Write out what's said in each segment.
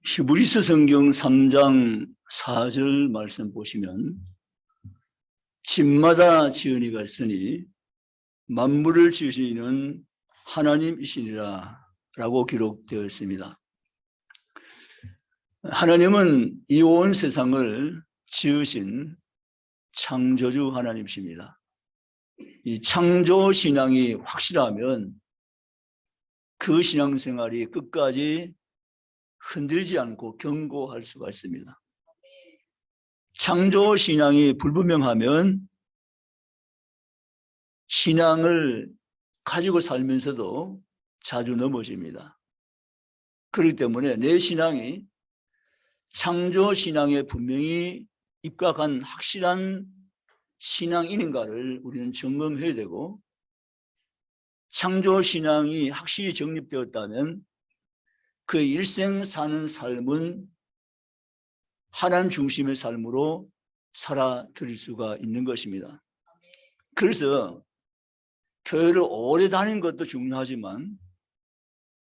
히브리서 성경 3장 4절 말씀 보시면 집마다 지은이가 있으니 만물을 지으신 이는 하나님이시니라 라고 기록되어 있습니다. 하나님은 이 온 세상을 지으신 창조주 하나님이십니다. 이 창조 신앙이 확실하면 그 신앙생활이 끝까지 흔들리지 않고 견고할 수가 있습니다. 창조 신앙이 불분명하면 신앙을 가지고 살면서도 자주 넘어집니다. 그렇기 때문에 내 신앙이 창조 신앙에 분명히 입각한 확실한 신앙인인가를 우리는 점검해야 되고, 창조 신앙이 확실히 정립되었다면 그 일생 사는 삶은 하나님 중심의 삶으로 살아드릴 수가 있는 것입니다. 그래서 교회를 오래 다니는 것도 중요하지만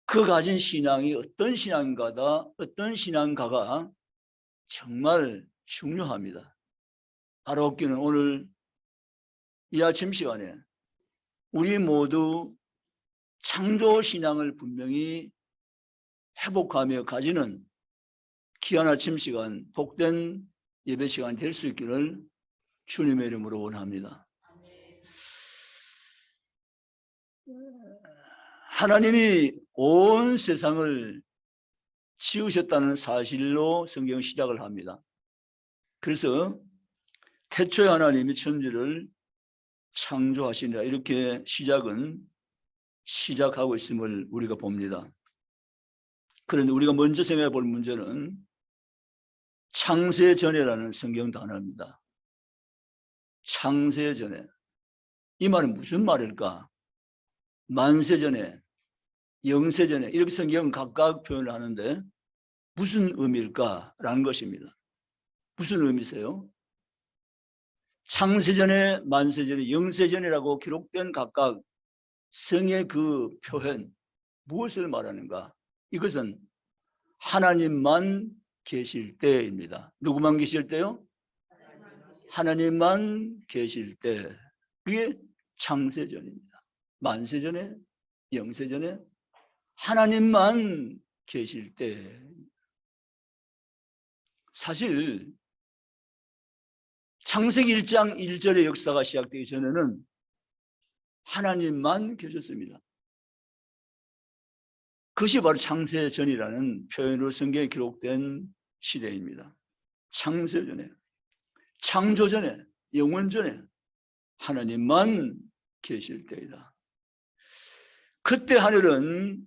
그 가진 신앙이 어떤 신앙가가 정말 중요합니다. 알아듣기는 오늘 이 아침 시간에 우리 모두 창조 신앙을 분명히 회복하며 가지는 귀한 아침 시간, 복된 예배 시간이 될 수 있기를 주님의 이름으로 원합니다. 하나님이 온 세상을 지으셨다는 사실로 성경은 시작을 합니다. 그래서 태초에 하나님이 천지를 창조하시니라, 이렇게 시작하고 있음을 우리가 봅니다. 그런데 우리가 먼저 생각해 볼 문제는 창세전에라는 성경 단어입니다. 창세전에. 이 말은 무슨 말일까? 만세전에, 영세전에, 이렇게 성경은 각각 표현을 하는데 무슨 의미일까라는 것입니다. 무슨 의미세요? 창세전에, 만세전에, 영세전이라고 기록된 각각 성의 그 표현, 무엇을 말하는가? 이것은 하나님만 계실 때입니다. 누구만 계실 때요? 하나님만 계실 때. 그게 창세전입니다. 만세전에, 영세전에 하나님만 계실 때. 사실 창세기 1장 1절의 역사가 시작되기 전에는 하나님만 계셨습니다. 그것이 바로 창세전이라는 표현으로 성경에 기록된 시대입니다. 창세전에, 창조전에, 영원전에 하나님만 계실 때이다. 그때 하늘은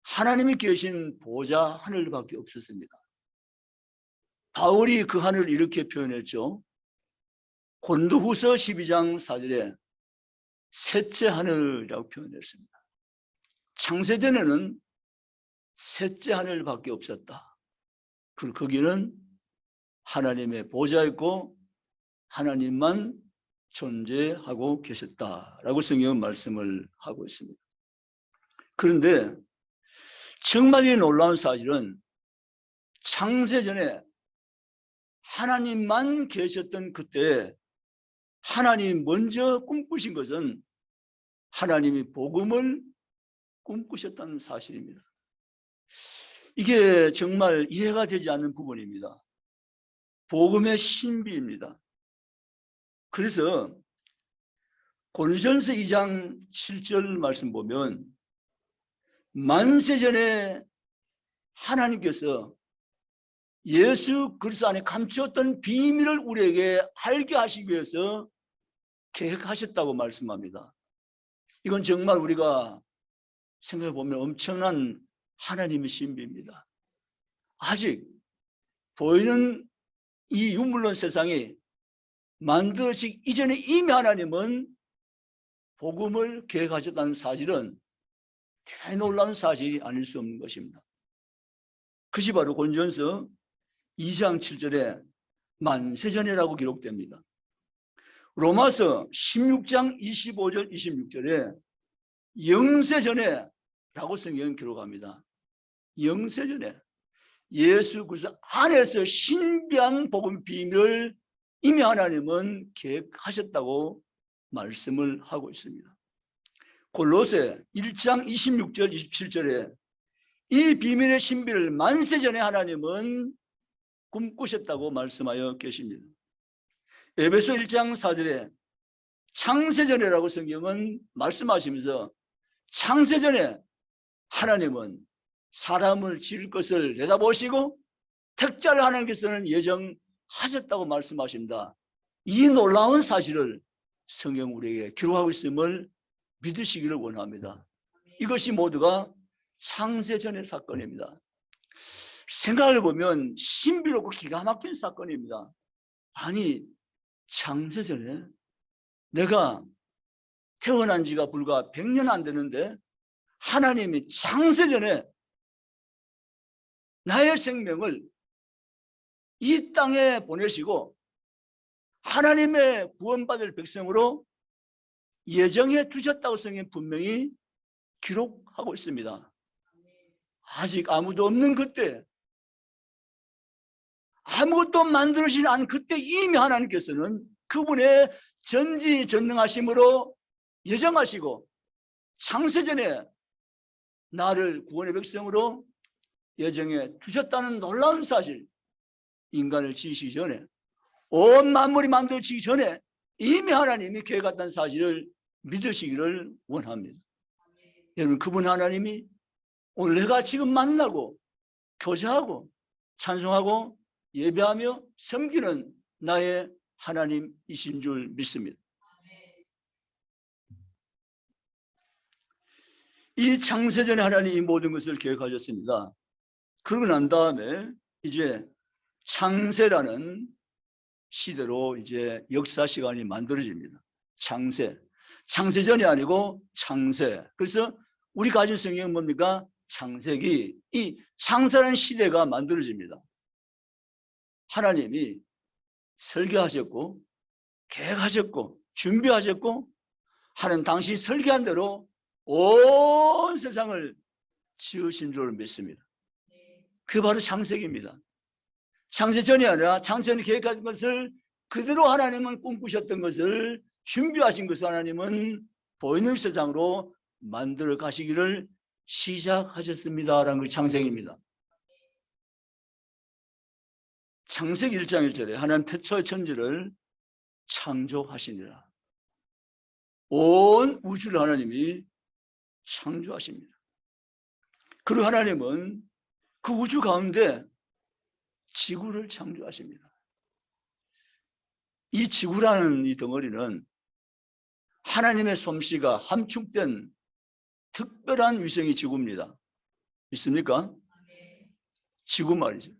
하나님이 계신 보좌 하늘밖에 없었습니다. 바울이 그 하늘을 이렇게 표현했죠. 고린도후서 12장 4절에 셋째 하늘이라고 표현했습니다. 창세전에는 셋째 하늘밖에 없었다. 그리고 거기는 하나님의 보좌였고 하나님만 존재하고 계셨다라고 성경은 말씀을 하고 있습니다. 그런데 정말 이 놀라운 사실은 창세전에 하나님만 계셨던 그때 하나님이 먼저 꿈꾸신 것은 하나님이 복음을 꿈꾸셨다는 사실입니다. 이게 정말 이해가 되지 않는 부분입니다. 복음의 신비입니다. 그래서 고린도전서 2장 7절 말씀 보면 만세전에 하나님께서 예수 그리스도 안에 감추었던 비밀을 우리에게 알게 하시기 위해서 계획하셨다고 말씀합니다. 이건 정말 우리가 생각해 보면 엄청난 하나님의 신비입니다. 아직 보이는 이 유물론 세상이 만들어지기 이전에 이미 하나님은 복음을 계획하셨다는 사실은 대놀라운 사실이 아닐 수 없는 것입니다. 그것이 바로 고린도전서 2장 7절에 만세전이라고 기록됩니다. 로마서 16장 25절 26절에 영세전에 라고 성경은 기록합니다. 영세전에. 예수 그리스도 안에서 신비한 복음 비밀을 이미 하나님은 계획하셨다고 말씀을 하고 있습니다. 골로새 1장 26절 27절에 이 비밀의 신비를 만세 전에 하나님은 꿈꾸셨다고 말씀하여 계십니다. 에베소 1장 4절에 창세전에라고 성경은 말씀하시면서 창세전에 하나님은 사람을 지을 것을 내다보시고 택자를 하나님께서는 예정하셨다고 말씀하십니다. 이 놀라운 사실을 성경 우리에게 기록하고 있음을 믿으시기를 원합니다. 이것이 모두가 창세전의 사건입니다. 생각을 보면 신비롭고 기가 막힌 사건입니다. 아니, 창세전에 내가 태어난 지가 불과 100년 안 되는데 하나님이 창세전에 나의 생명을 이 땅에 보내시고 하나님의 구원받을 백성으로 예정해 두셨다고 성경에 분명히 기록하고 있습니다. 아직 아무도 없는 그때, 아무것도 만들어지지 않은 그때 이미 하나님께서는 그분의 전지전능하심으로 예정하시고 창세전에 나를 구원의 백성으로 예정해 두셨다는 놀라운 사실, 인간을 지으시기 전에, 온 만물이 만들어지기 전에 이미 하나님이 계획했다는 사실을 믿으시기를 원합니다. 여러분, 그분 하나님이 오늘 내가 지금 만나고 교제하고 찬송하고 예배하며 섬기는 나의 하나님이신 줄 믿습니다. 이 창세전에 하나님이 모든 것을 계획하셨습니다. 그러고 난 다음에 이제 창세라는 시대로 이제 역사 시간이 만들어집니다. 창세전이 아니고 창세. 그래서 우리 가진 성경은 뭡니까? 창세기. 이 창세라는 시대가 만들어집니다. 하나님이 설계하셨고 계획하셨고 준비하셨고 하나님 당시 설계한 대로 온 세상을 지으신 줄 믿습니다. 그게 바로 창세기입니다. 창세전이 아니라 창세전이 계획한 것을 그대로 하나님은 꿈꾸셨던 것을 준비하신 것을 하나님은 보이는 세상으로 만들어 가시기를 시작하셨습니다라는 것이 창세기입니다. 창세기 1장 1절에 하나님 태초의 천지를 창조하시니라. 온 우주를 하나님이 창조하십니다. 그리고 하나님은 그 우주 가운데 지구를 창조하십니다. 이 지구라는 이 덩어리는 하나님의 솜씨가 함축된 특별한 위성이 지구입니다. 있습니까? 지구 말이죠.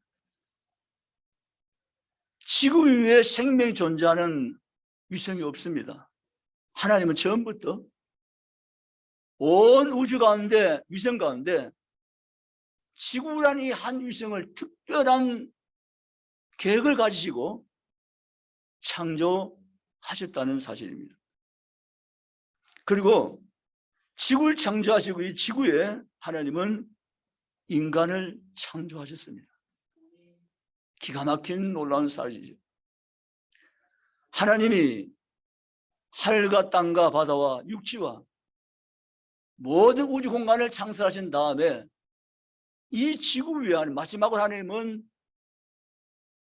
지구 위에 생명이 존재하는 위성이 없습니다. 하나님은 처음부터 온 우주 가운데, 위성 가운데 지구라는 이 한 위성을 특별한 계획을 가지시고 창조하셨다는 사실입니다. 그리고 지구를 창조하시고 이 지구에 하나님은 인간을 창조하셨습니다. 기가 막힌 놀라운 사실이죠. 하나님이 하늘과 땅과 바다와 육지와 모든 우주 공간을 창설하신 다음에 이 지구 위에 마지막으로 하나님은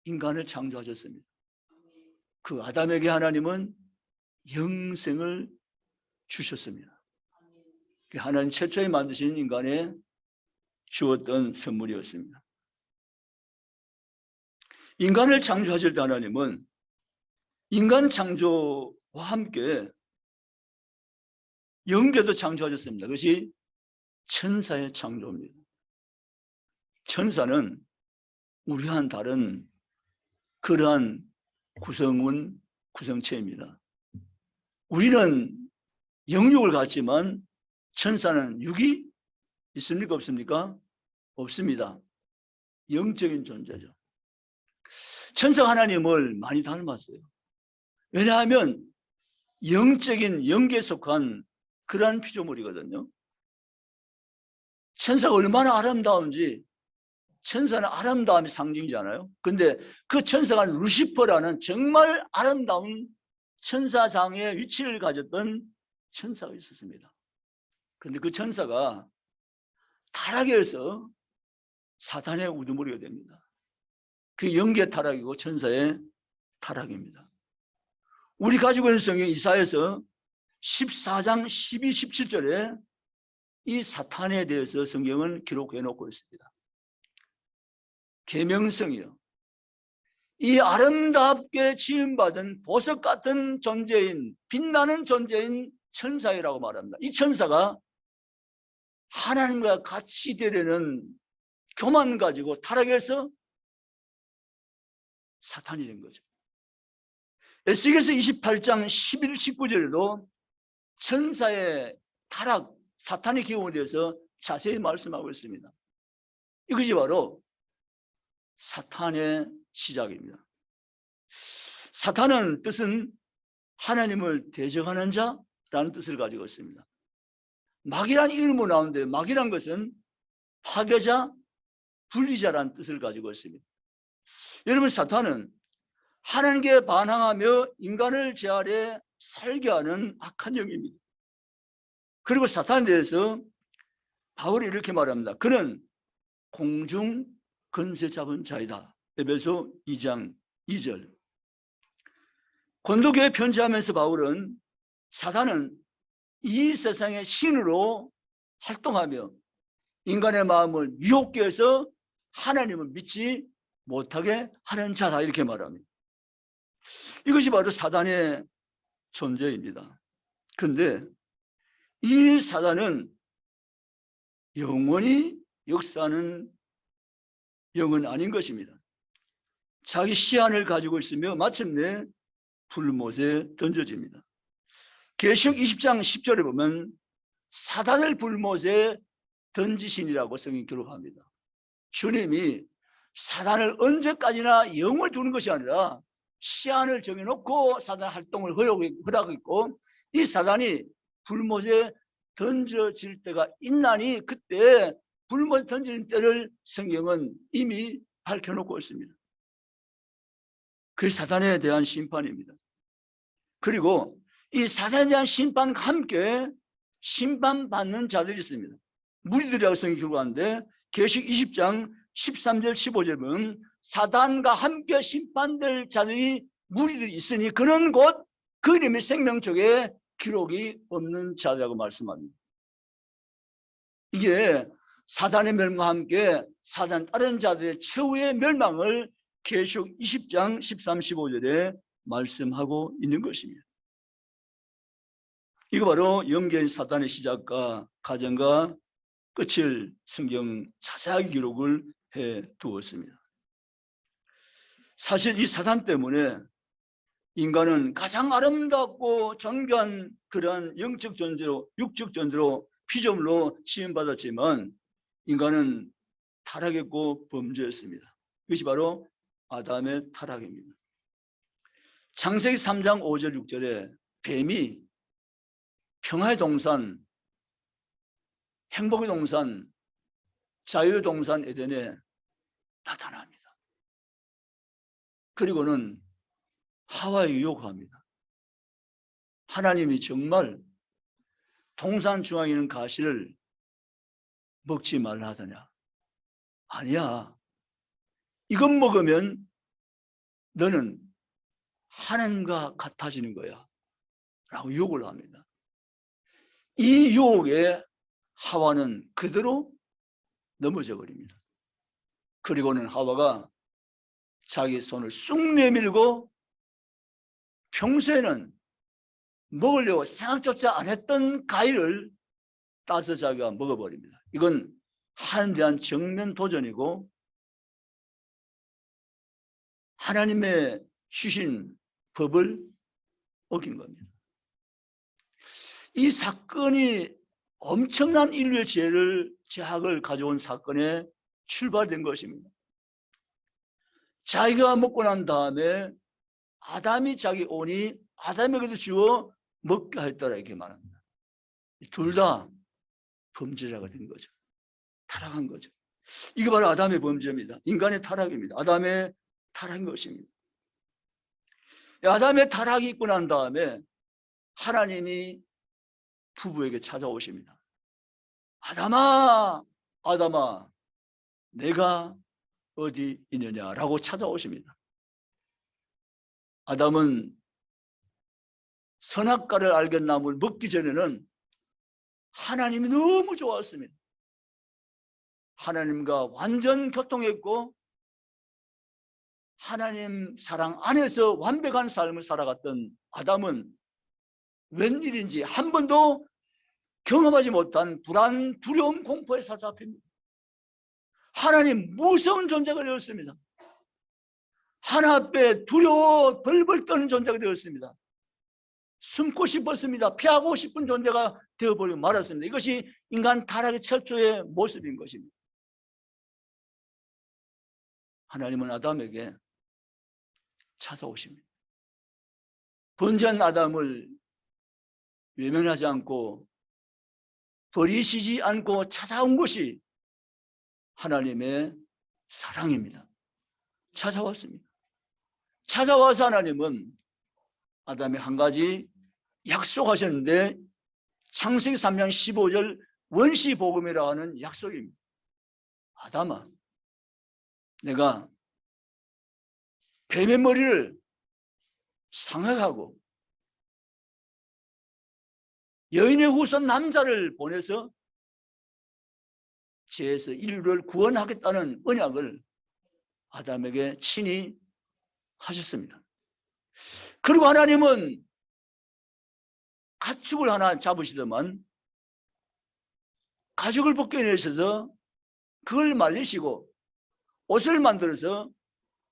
인간을 창조하셨습니다. 그 아담에게 하나님은 영생을 주셨습니다. 하나님 최초에 만드신 인간에 주었던 선물이었습니다. 인간을 창조하실 때 하나님은 인간 창조와 함께 영계도 창조하셨습니다. 그것이 천사의 창조입니다. 천사는 우리와는 다른 그러한 구성은 구성체입니다. 우리는 영육을 갖지만 천사는 육이 있습니까? 없습니까? 없습니다. 영적인 존재죠. 천사가 하나님을 많이 닮았어요. 왜냐하면 영적인 영계에 속한 그러한 피조물이거든요. 천사가 얼마나 아름다운지 천사는 아름다움의 상징이잖아요. 근데 그 천사가 루시퍼라는 정말 아름다운 천사상의 위치를 가졌던 천사가 있었습니다. 그런데 그 천사가 타락해서 사탄의 우두머리가 됩니다. 그 영계 타락이고 천사의 타락입니다. 우리 가지고 있는 성경 이사야서 14장 12, 17절에 이 사탄에 대해서 성경은 기록해 놓고 있습니다. 계명성이요. 이 아름답게 지음받은 보석 같은 존재인, 빛나는 존재인 천사이라고 말합니다. 이 천사가 하나님과 같이 되려는 교만 가지고 타락해서 사탄이 된 거죠. 에스겔서 28장 11, 19절에도 천사의 타락, 사탄의 기운에 대해서 자세히 말씀하고 있습니다. 이것이 바로 사탄의 시작입니다. 사탄은 뜻은 하나님을 대적하는 자라는 뜻을 가지고 있습니다. 마귀란 이름으로 나오는데 마귀란 것은 파괴자, 분리자라는 뜻을 가지고 있습니다. 여러분, 사탄은 하나님께 반항하며 인간을 제 아래 살게 하는 악한 영입니다. 그리고 사탄에 대해서 바울이 이렇게 말합니다. 그는 공중 권세 잡은 자이다. 에베소 2장 2절. 고린도교회 편지하면서 바울은 사탄은 이 세상의 신으로 활동하며 인간의 마음을 유혹게 해서 하나님을 믿지 못하게 하는 자다, 이렇게 말합니다. 이것이 바로 사탄의 존재입니다. 그런데 이 사단은 영원히 역사하는 영은 아닌 것입니다. 자기 시한을 가지고 있으며 마침내 불못에 던져집니다. 계시록 20장 10절에 보면 사단을 불못에 던지시니라고 성경이 기록합니다. 주님이 사단을 언제까지나 영을 두는 것이 아니라 시한을 정해놓고 사단 활동을 허락했고, 이 사단이 불못에 던져질 때가 있나니 그때 불못에 던지는 때를 성경은 이미 밝혀놓고 있습니다. 그게 사단에 대한 심판입니다. 그리고 이 사단에 대한 심판과 함께 심판받는 자들이 있습니다. 무리들이라고 성경이 기록하는데 계시록 20장 13절 15절 보면 사단과 함께 심판될 자들이 무리들이 있으니 그는 곧 그 이름의 생명책에 기록이 없는 자라고 말씀합니다. 이게 사단의 멸망과 함께 사단 다른 자들의 최후의 멸망을 계시록 20장 13, 15절에 말씀하고 있는 것입니다. 이거 바로 영계인 사단의 시작과 가정과 끝을 성경 자세하게 기록을 해 두었습니다. 사실 이 사단 때문에 인간은 가장 아름답고 존귀한 그러한 영적 존재로, 육적 존재로, 피조물로 지음받았지만 인간은 타락했고 범죄했습니다. 이것이 바로 아담의 타락입니다. 창세기 3장 5절 6절에 뱀이 평화의 동산, 행복의 동산, 자유의 동산 에덴에 나타납니다. 그리고는 하와에 유혹합니다. 하나님이 정말 동산 중앙에 있는 가시를 먹지 말라 하더냐? 아니야. 이것 먹으면 너는 하나님과 같아지는 거야 라고 유혹을 합니다. 이 유혹에 하와는 그대로 넘어져 버립니다. 그리고는 하와가 자기 손을 쑥 내밀고 평소에는 먹으려고 생각조차 안 했던 과일을 따서 자기가 먹어버립니다. 이건 하나님에 대한 정면 도전이고 하나님의 주신 법을 어긴 겁니다. 이 사건이 엄청난 인류의 제약을 가져온 사건에 출발된 것입니다. 자기가 먹고 난 다음에 아담이 자기 오니 아담에게도 주어 먹게 했더라 이렇게 말합니다. 둘 다 범죄자가 된 거죠. 타락한 거죠. 이게 바로 아담의 범죄입니다. 인간의 타락입니다. 아담의 타락인 것입니다. 아담의 타락이 있고 난 다음에 하나님이 부부에게 찾아오십니다. 아담아, 아담아, 내가 어디 있느냐라고 찾아오십니다. 아담은 선악과를 알겠나무를 먹기 전에는 하나님이 너무 좋았습니다. 하나님과 완전 교통했고 하나님 사랑 안에서 완벽한 삶을 살아갔던 아담은 웬일인지 한 번도 경험하지 못한 불안, 두려움, 공포에 사로잡힙니다. 하나님 무서운 존재가 되었습니다. 하나 앞에 두려워 벌벌 떠는 존재가 되었습니다. 숨고 싶었습니다. 피하고 싶은 존재가 되어버리고 말았습니다. 이것이 인간 타락의 최초의 모습인 것입니다. 하나님은 아담에게 찾아오십니다. 번제한 아담을 외면하지 않고 버리시지 않고 찾아온 것이 하나님의 사랑입니다. 찾아왔습니다. 찾아와서 하나님은 아담에 한 가지 약속하셨는데 창세기 3장 15절 원시복음이라고 하는 약속입니다. 아담아, 내가 뱀의 머리를 상하고 여인의 후손 남자를 보내서 죄에서 인류를 구원하겠다는 언약을 아담에게 친히 하셨습니다. 그리고 하나님은 가축을 하나 잡으시더만 가죽을 벗겨내셔서 그걸 말리시고 옷을 만들어서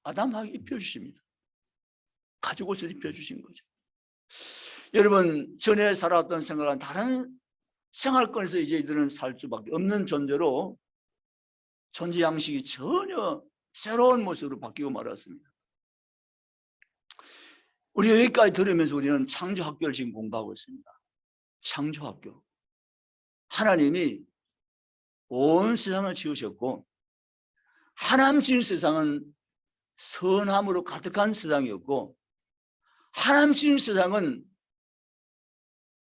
아담에게 입혀주십니다. 가죽 옷을 입혀주신 거죠. 여러분, 전에 살아왔던 생활은 다른 생활권에서 이제 이들은 살 수밖에 없는 존재로 존재 양식이 전혀 새로운 모습으로 바뀌고 말았습니다. 우리 여기까지 들으면서 우리는 창조학교를 지금 공부하고 있습니다. 창조학교. 하나님이 온 세상을 지으셨고 하나님 지은 세상은 선함으로 가득한 세상이었고 하나님 지은 세상은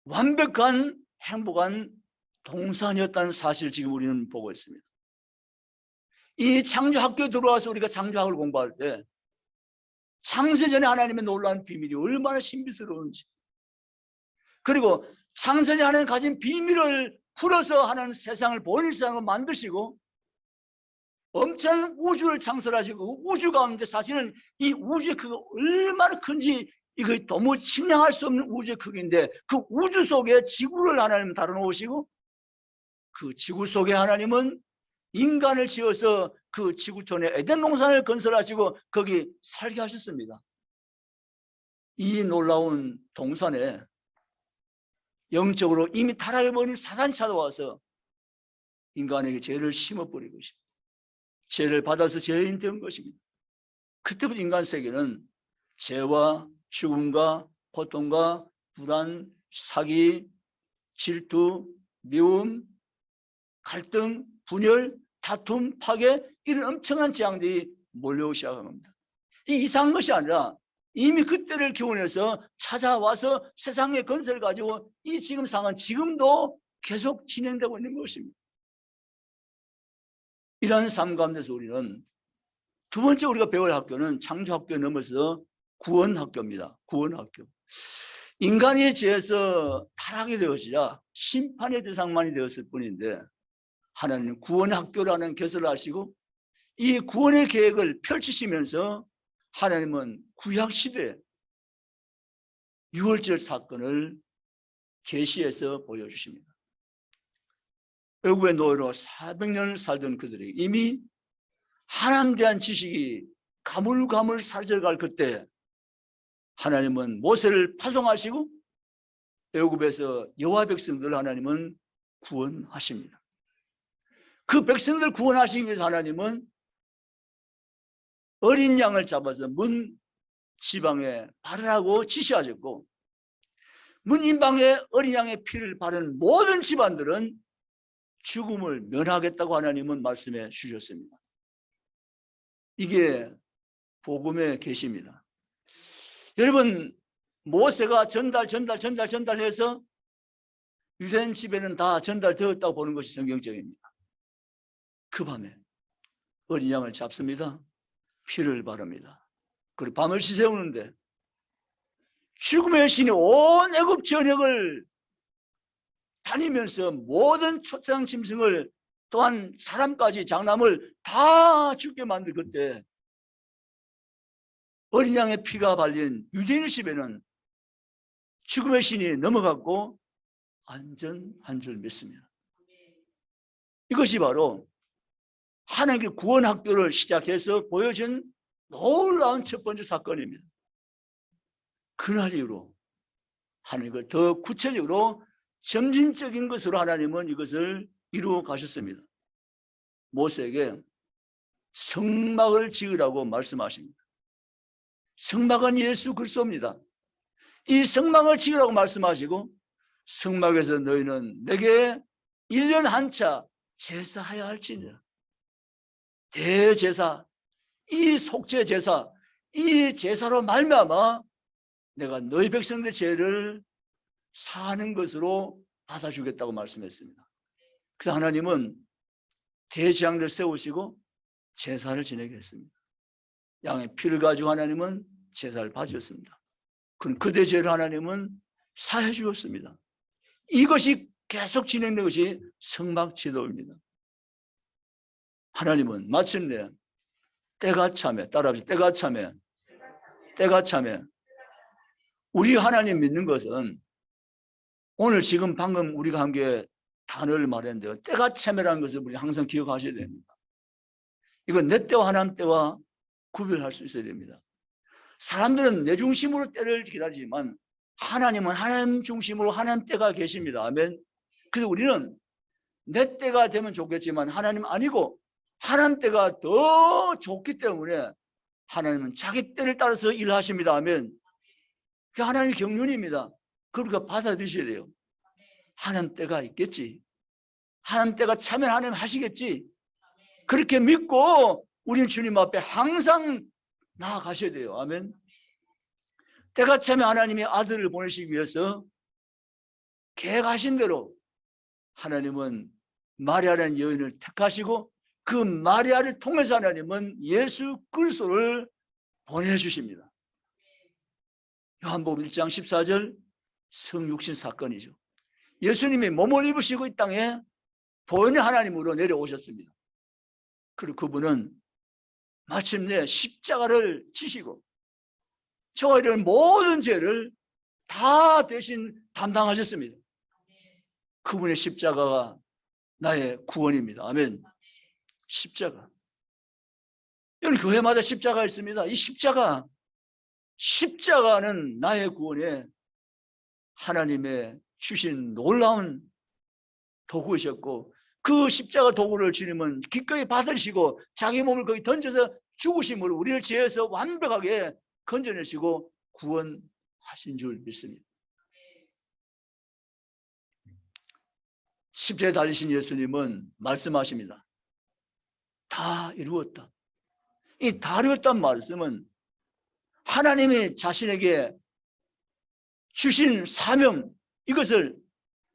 완벽한 행복한 동산이었다는 사실을 지금 우리는 보고 있습니다. 이 창조학교에 들어와서 우리가 창조학을 공부할 때 창세전에 하나님의 놀라운 비밀이 얼마나 신비스러운지, 그리고 창세전에 하나님 가진 비밀을 풀어서 하나님 세상을 본인 세상을 만드시고 엄청난 우주를 창설하시고 우주 가운데 사실은 이 우주의 크기가 얼마나 큰지 이거 도무지 측량할 수 없는 우주의 크기인데 그 우주 속에 지구를 하나님 다뤄놓으시고 그 지구 속에 하나님은 인간을 지어서 그 지구촌에 에덴 동산을 건설하시고 거기 살게 하셨습니다. 이 놀라운 동산에 영적으로 이미 타락해버린 사단이 찾아와서 인간에게 죄를 심어버린 것입니다. 죄를 받아서 죄인 된 것입니다. 그때부터 인간 세계는 죄와 죽음과 고통과 불안, 사기, 질투, 미움, 갈등, 분열, 다툼, 파괴 이런 엄청난 재앙들이 몰려오기 시작한 겁니다. 이 이상한 것이 아니라 이미 그때를 기원해서 찾아와서 세상의 건설을 가지고 이 지금 상황은 지금도 계속 진행되고 있는 것입니다. 이러한 삶 가운데서 우리는 두 번째 우리가 배울 학교는 창조학교에 넘어서 구원학교입니다. 구원학교. 인간이 죄에서 타락이 되어지자 심판의 대상만이 되었을 뿐인데 하나님은 구원학교라는 개설을 하시고 이 구원의 계획을 펼치시면서 하나님은 구약시대에 유월절 사건을 계시해서 보여주십니다. 애굽의 노예로 400년을 살던 그들이 이미 하나님에 대한 지식이 가물가물 사라져갈 그때 하나님은 모세를 파송하시고 애굽에서 여호와 백성들을 하나님은 구원하십니다. 그 백성들을 구원하시기 위해서 하나님은 어린 양을 잡아서 문 지방에 바르라고 지시하셨고 문 인방에 어린 양의 피를 바른 모든 집안들은 죽음을 면하겠다고 하나님은 말씀해 주셨습니다. 이게 복음의 계시입니다. 여러분, 모세가 전달해서 유대인 집에는 다 전달되었다고 보는 것이 성경적입니다. 그 밤에 어린 양을 잡습니다. 피를 바릅니다. 그리고 밤을 지새우는데 죽음의 신이 온 애굽 전역을 다니면서 모든 초장 짐승을 또한 사람까지 장남을 다 죽게 만들 그때 어린 양의 피가 발린 유대인 집에는 죽음의 신이 넘어갔고 안전한 줄 믿습니다. 이것이 바로 하나님의 구원 학교를 시작해서 보여준 놀라운 첫 번째 사건입니다. 그날 이후로 하나님을 더 구체적으로 점진적인 것으로 하나님은 이것을 이루어 가셨습니다. 모세에게 성막을 지으라고 말씀하십니다. 성막은 예수 그리스도입니다. 이 성막을 지으라고 말씀하시고 성막에서 너희는 내게 1년 한차 제사해야 할지니라. 대제사, 이 속죄 제사, 이 제사로 말미암아 내가 너희 백성들의 죄를 사는 것으로 받아주겠다고 말씀했습니다. 그래서 하나님은 대제사장들 세우시고 제사를 지내게 했습니다. 양의 피를 가지고 하나님은 제사를 봐주었습니다. 그럼 그대 죄를 하나님은 사해 주었습니다. 이것이 계속 진행된 것이 성막 지도입니다. 하나님은 마침내 때가 참에, 따라합시다. 때가 참에 우리 하나님 믿는 것은 오늘 지금 방금 우리가 한 게 단어를 말했는데요. 때가 참에라는 것을 우리 항상 기억하셔야 됩니다. 이건 내 때와 하나님 때와 구별할 수 있어야 됩니다. 사람들은 내 중심으로 때를 기다리지만 하나님은 하나님 중심으로 하나님 때가 계십니다. 아멘. 그래서 우리는 내 때가 되면 좋겠지만 하나님 아니고 하나님 때가 더 좋기 때문에 하나님은 자기 때를 따라서 일하십니다. 아멘. 그 하나님의 경륜입니다. 그러니까 받아들이셔야 돼요. 하나님 때가 있겠지. 하나님 때가 차면 하나님 하시겠지. 그렇게 믿고 우리는 주님 앞에 항상 나아가셔야 돼요. 아멘. 때가 차면 하나님의 아들을 보내시기 위해서 계획하신 대로 하나님은 마리아라는 여인을 택하시고 그 마리아를 통해서 하나님은 예수 그리스도를 보내주십니다. 요한복음 1장 14절 성육신 사건이죠. 예수님이 몸을 입으시고 이 땅에 보혈의 하나님으로 내려오셨습니다. 그리고 그분은 마침내 십자가를 지시고 저와 이런 모든 죄를 다 대신 담당하셨습니다. 그분의 십자가가 나의 구원입니다. 아멘. 십자가. 여러분 교회마다 십자가 있습니다. 이 십자가는 나의 구원에 하나님의 주신 놀라운 도구이셨고 그 십자가 도구를 주님은 기꺼이 받으시고 자기 몸을 거기 던져서 죽으심으로 우리를 죄에서 완벽하게 건져내시고 구원하신 줄 믿습니다. 십자가에 달리신 예수님은 말씀하십니다. 다 이루었다. 이 다 이루었다는 말씀은 하나님이 자신에게 주신 사명 이것을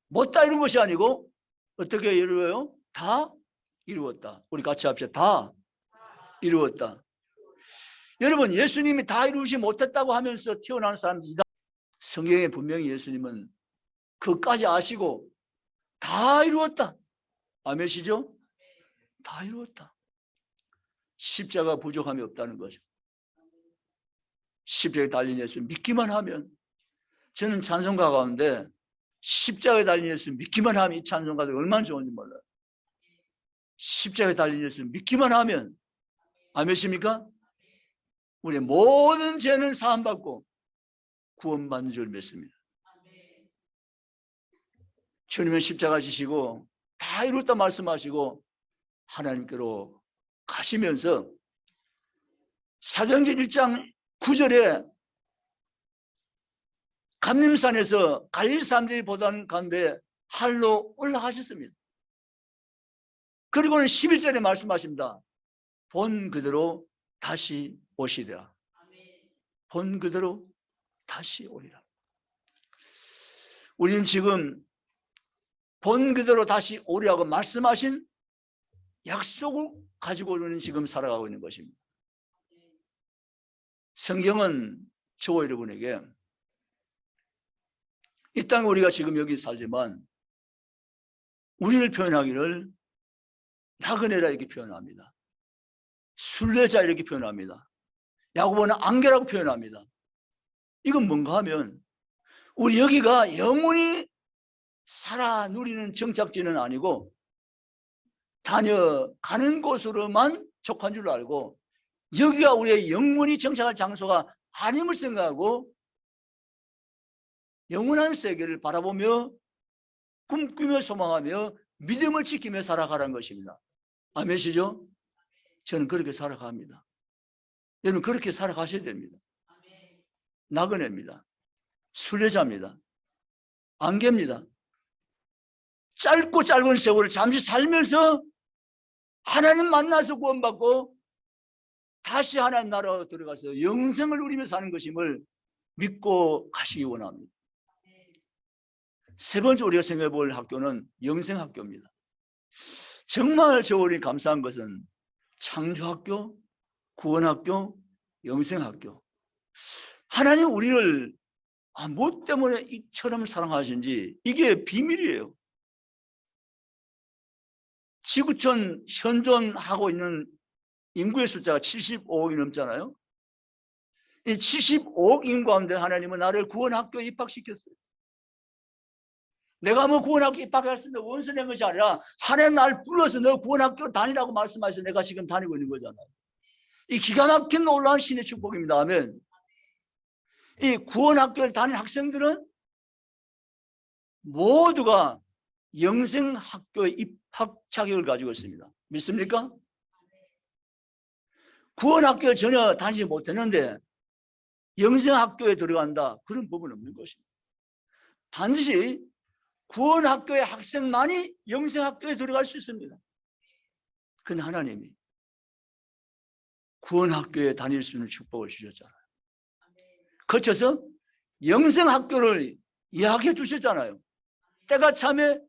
못다 이룬 것이 아니고 어떻게 이루어요? 다 이루었다. 우리 같이 합시다. 다 이루었다. 여러분 예수님이 다 이루지 못했다고 하면서 튀어나온 사람들이 성경에 분명히 예수님은 그것까지 아시고 다 이루었다. 아멘이시죠? 다 이루었다. 십자가 부족함이 없다는 거죠. 십자가에 달린 예수 믿기만 하면 저는 찬송가 가운데 십자가에 달린 예수 믿기만 하면 이 찬송가들이 얼마나 좋은지 몰라요. 십자가에 달린 예수 믿기만 하면 아멘이십니까? 우리의 모든 죄는 사함받고 구원받는 줄 믿습니다. 주님은 십자가 지시고 다 이뤘다 말씀하시고 하나님께로 가시면서 사도행전 1장 9절에 감림산에서 갈릴리 사람들이 보던 가운데 할로 올라가셨습니다. 그리고는 11절에 말씀하십니다. 본 그대로 다시 오시리라. 본 그대로 다시 오리라. 우리는 지금 본 그대로 다시 오리라고 말씀하신 약속을 가지고는 지금 살아가고 있는 것입니다. 성경은 저와 여러분에게 이 땅에 우리가 지금 여기 살지만 우리를 표현하기를 나그네라 이렇게 표현합니다. 순례자 이렇게 표현합니다. 야고보는 안개라고 표현합니다. 이건 뭔가 하면 우리 여기가 영원히 살아 누리는 정착지는 아니고 다녀가는 곳으로만 족한 줄 알고 여기가 우리의 영원히 정착할 장소가 아님을 생각하고 영원한 세계를 바라보며 꿈꾸며 소망하며 믿음을 지키며 살아가라는 것입니다. 아멘이시죠? 저는 그렇게 살아갑니다. 여러분 그렇게 살아가셔야 됩니다. 나그네입니다. 순례자입니다. 안개입니다. 짧고 짧은 세월을 잠시 살면서 하나님 만나서 구원받고 다시 하나님 나라로 들어가서 영생을 누리며 사는 것임을 믿고 가시기 원합니다. 세 번째 우리가 생각해 볼 학교는 영생학교입니다. 정말 저울이 감사한 것은 창조학교, 구원학교, 영생학교. 하나님 우리를 무엇 때문에 이처럼 사랑하신지 이게 비밀이에요. 지구촌 현존하고 있는 인구의 숫자가 75억이 넘잖아요. 이 75억 인구 가운데 하나님은 나를 구원학교에 입학시켰어요. 내가 뭐 구원학교 입학했으면 원수 낸 것이 아니라 하나님 나를 불러서 너 구원학교 다니라고 말씀하셔서 내가 지금 다니고 있는 거잖아요. 이 기가 막힌 놀라운 신의 축복입니다. 아멘. 이 구원학교를 다니는 학생들은 모두가 영생학교의 입학 자격을 가지고 있습니다. 믿습니까? 구원학교를 전혀 다니지 못했는데 영생학교에 들어간다. 그런 부분은 없는 것입니다. 반드시 구원학교의 학생만이 영생학교에 들어갈 수 있습니다. 그런데 하나님이 구원학교에 다닐 수 있는 축복을 주셨잖아요. 거쳐서 영생학교를 예약해 주셨잖아요. 때가 참에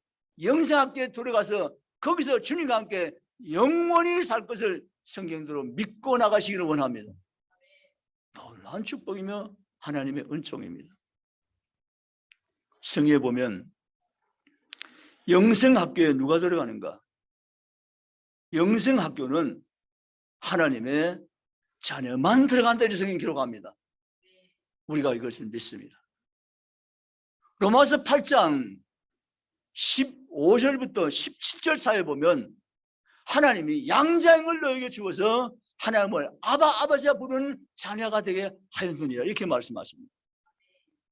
영생학교에 들어가서 거기서 주님과 함께 영원히 살 것을 성경대로 믿고 나가시기를 원합니다. 놀라운 축복이며 하나님의 은총입니다. 성경에 보면 영생학교에 누가 들어가는가? 영생학교는 하나님의 자녀만 들어간다 이렇게 성경이 기록합니다. 우리가 이것을 믿습니다. 로마서 8장 15절부터 17절 사이에 보면 하나님이 양자형을 너에게 주어서 하나님을 아버지라 부르는 자녀가 되게 하였느니라 이렇게 말씀하십니다.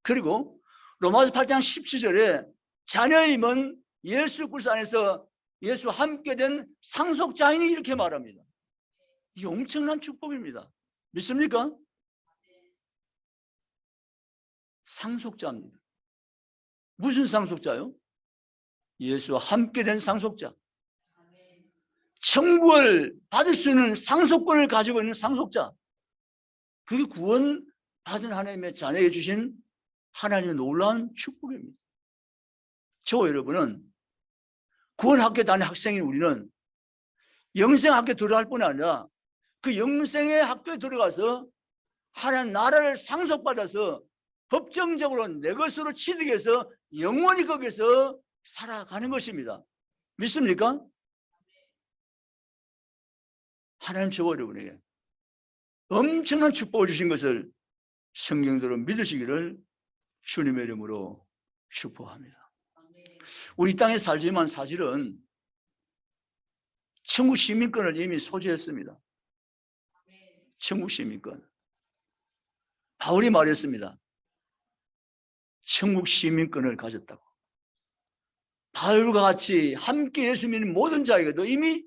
그리고 로마서 8장 17절에 자녀임은 예수 그리스도 안에서 예수와 함께 된 상속자이니 이렇게 말합니다. 이게 엄청난 축복입니다. 믿습니까? 상속자입니다. 무슨 상속자요? 예수와 함께 된 상속자. 천국을 받을 수 있는 상속권을 가지고 있는 상속자. 그게 구원받은 하나님의 자녀에게 주신 하나님의 놀라운 축복입니다. 저와 여러분은 구원학교 다니는 학생인 우리는 영생학교에 들어갈 뿐 아니라 그 영생의 학교에 들어가서 하나님 나라를 상속받아서 법정적으로 내 것으로 취득해서 영원히 거기서 살아가는 것입니다. 믿습니까? 하나님 저와 여러분에게 엄청난 축복을 주신 것을 성경대로 믿으시기를 주님의 이름으로 축복합니다. 우리 땅에 살지만 사실은 천국 시민권을 이미 소지했습니다. 천국 시민권. 바울이 말했습니다. 천국 시민권을 가졌다고. 바울과 같이 함께 예수 믿는 모든 자에게도 이미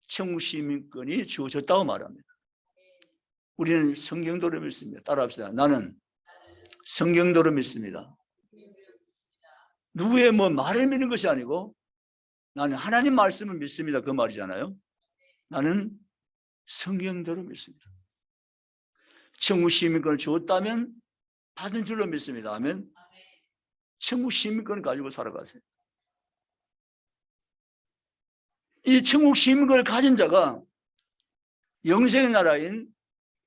천국 시민권이 주어졌다고 말합니다. 우리는 성경대로 믿습니다. 따라합시다. 나는 성경대로 믿습니다. 누구의 말을 믿는 것이 아니고 나는 하나님 말씀을 믿습니다. 그 말이잖아요. 나는 성경대로 믿습니다. 천국 시민권을 주었다면 받은 줄로 믿습니다. 아멘. 천국 시민권을 가지고 살아가세요. 이 천국 시민권을 가진 자가 영생의 나라인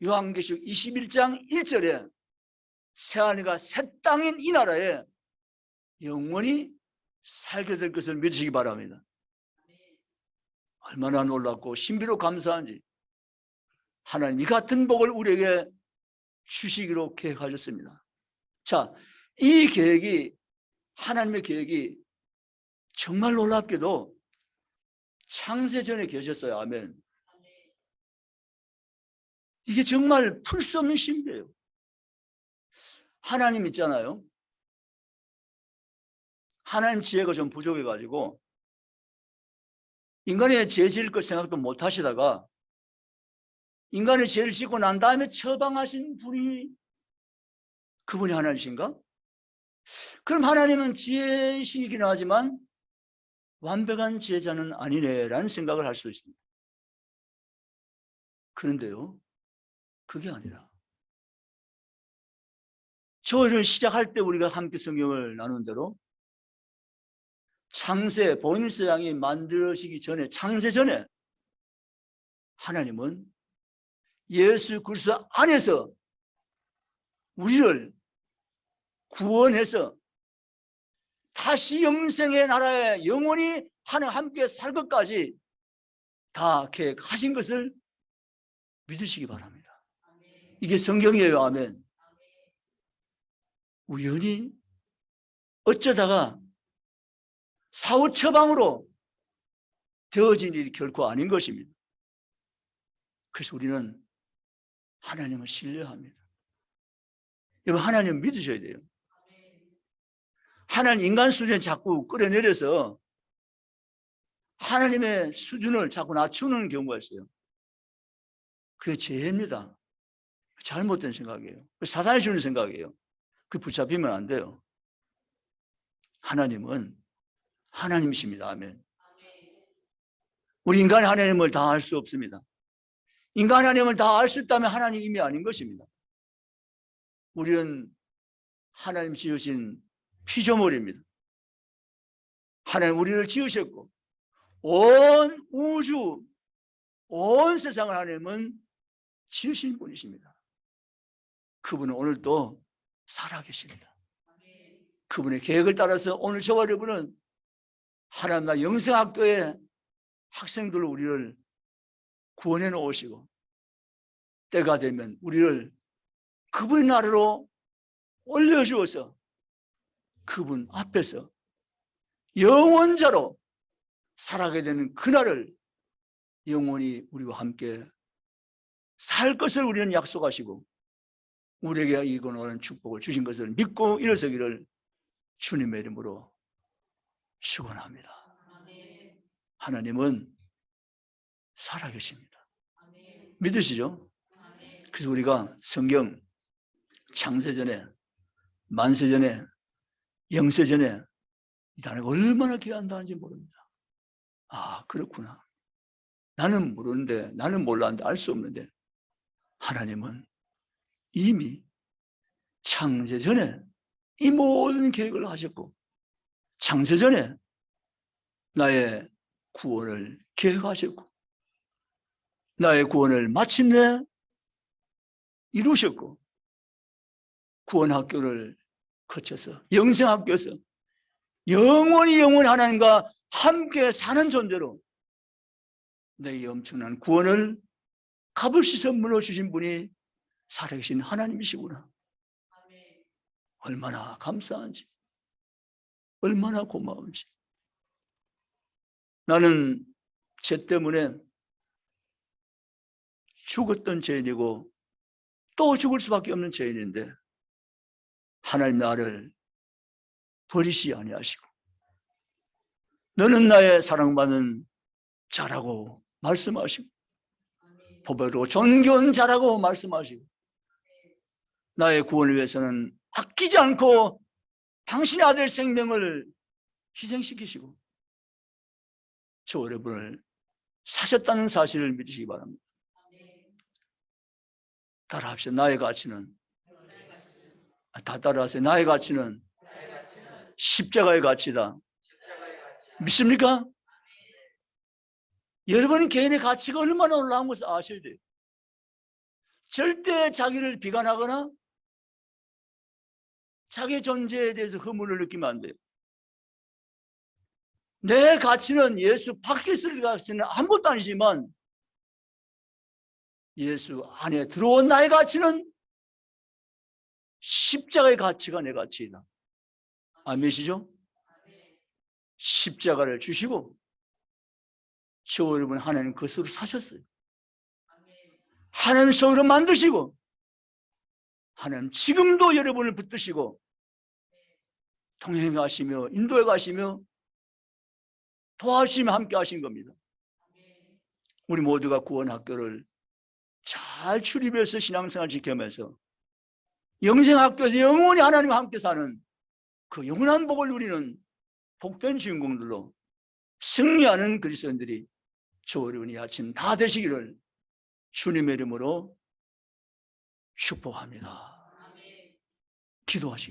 요한계시록 21장 1절에 새하늘과 새 땅인 이 나라에 영원히 살게 될 것을 믿으시기 바랍니다. 얼마나 놀랍고 신비로 감사한지 하나님 이 같은 복을 우리에게 주시기로 계획하셨습니다. 자, 이 계획이 하나님의 계획이 정말 놀랍게도 창세 전에 계셨어요. 아멘. 이게 정말 풀 수 없는 신비예요. 하나님 있잖아요. 하나님 지혜가 좀 부족해가지고 인간의 죄 지을 것 생각도 못 하시다가 인간의 죄를 짓고 난 다음에 처방하신 분이 그분이 하나님이신가? 그럼 하나님은 지혜이시긴 하지만 완벽한 지혜자는 아니네라는 생각을 할 수 있습니다. 그런데요, 그게 아니라 저를 시작할 때 우리가 함께 성경을 나눈 대로 창세, 본세상이 만들어지기 전에, 창세 전에 하나님은 예수 그리스도 안에서 우리를 구원해서 다시 영생의 나라에 영원히 하나님 함께 살 것까지 다 계획하신 것을 믿으시기 바랍니다. 이게 성경이에요. 아멘. 우연히 어쩌다가 사후 처방으로 되어진 일이 결코 아닌 것입니다. 그래서 우리는 하나님을 신뢰합니다. 여러분, 하나님 믿으셔야 돼요. 하나님 인간 수준에 자꾸 끌어내려서 하나님의 수준을 자꾸 낮추는 경우가 있어요. 그게 죄입니다. 잘못된 생각이에요. 사단이 주는 생각이에요. 그 붙잡히면 안 돼요. 하나님은 하나님이십니다. 아멘. 우리 인간의 하나님을 다 알 수 없습니다. 인간 하나님을 다 알 수 있다면 하나님 이미 아닌 것입니다. 우리는 하나님 지으신 피조물입니다. 하나님 우리를 지으셨고 온 우주, 온 세상을 하나님은 지으신 분이십니다. 그분은 오늘도 살아계십니다. 그분의 계획을 따라서 오늘 저와 여러분은 하나님 나라 영생학교의 학생들로 우리를 구원해 놓으시고 때가 되면 우리를 그분의 나라로 올려주어서 그분 앞에서 영원자로 살아가게 되는 그날을 영원히 우리와 함께 살 것을 우리는 약속하시고 우리에게 이거는 축복을 주신 것을 믿고 일어서기를 주님의 이름으로 축원합니다. 하나님은 살아계십니다. 믿으시죠? 그래서 우리가 성경 창세전에, 만세전에, 영세전에 이 단어가 얼마나 귀한다는지 모릅니다. 아, 그렇구나. 나는 모르는데, 나는 몰랐는데, 알 수 없는데 하나님은 이미 창세전에 이 모든 계획을 하셨고 창세전에 나의 구원을 계획하셨고 나의 구원을 마침내 이루셨고 구원학교를 거쳐서 영생학교에서 영원히 하나님과 함께 사는 존재로 내 엄청난 구원을 값없이 선물로 주신 분이 살아계신 하나님이시구나. 얼마나 감사한지, 얼마나 고마운지. 나는 죄 때문에 죽었던 죄인이고 또 죽을 수밖에 없는 죄인인데 하나님 나를 버리시 아니하시고 너는 나의 사랑받는 자라고 말씀하시고 보배로 존귀한 자라고 말씀하시고 나의 구원을 위해서는 아끼지 않고 당신의 아들 생명을 희생시키시고 저 여러분을 사셨다는 사실을 믿으시기 바랍니다. 따라합시다. 나의 가치는, 다 따라하세요. 나의 가치는 십자가의 가치다. 믿습니까? 여러분 개인의 가치가 얼마나 올라간 것을 아셔야 돼요. 절대 자기를 비관하거나 자기 존재에 대해서 허물을 느끼면 안 돼요. 내 가치는 예수 밖에 있을 가치는 아무것도 아니지만 예수 안에 들어온 나의 가치는 십자가의 가치가 내 가치이다. 아멘이시죠? 십자가를 주시고 저 여러분 하나님 그것으로 사셨어요. 하나님 속으로 만드시고 하나님 지금도 여러분을 붙드시고 동행하시며 인도해 가시며 도와주시며 함께 하신 겁니다. 우리 모두가 구원학교를 잘 출입해서 신앙생활 지켜면서 영생학교에서 영원히 하나님과 함께 사는 그 영원한 복을 누리는 복된 주인공들로 승리하는 그리스도인들이 저 여러분이 아침 다 되시기를 주님의 이름으로 축복합니다. 기도하시겠습니다.